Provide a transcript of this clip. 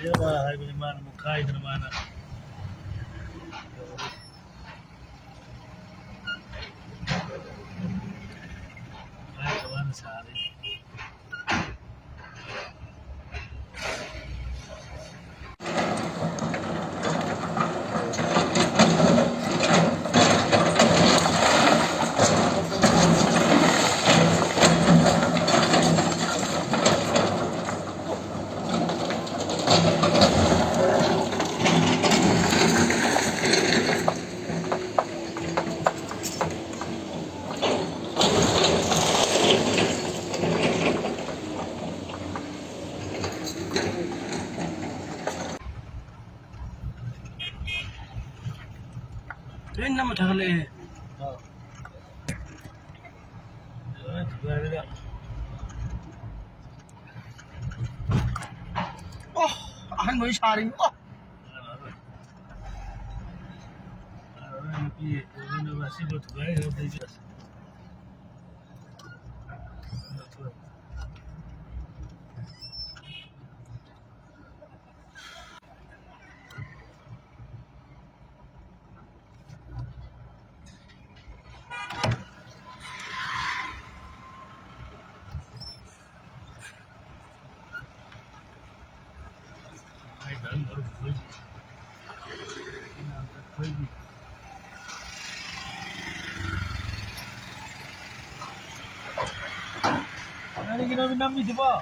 Yawa haibi mana mukai da mana. Kai da wani sare. Train na matagal Oh, ahan mo yung sharing ko. Ano ginamit namin, di ba?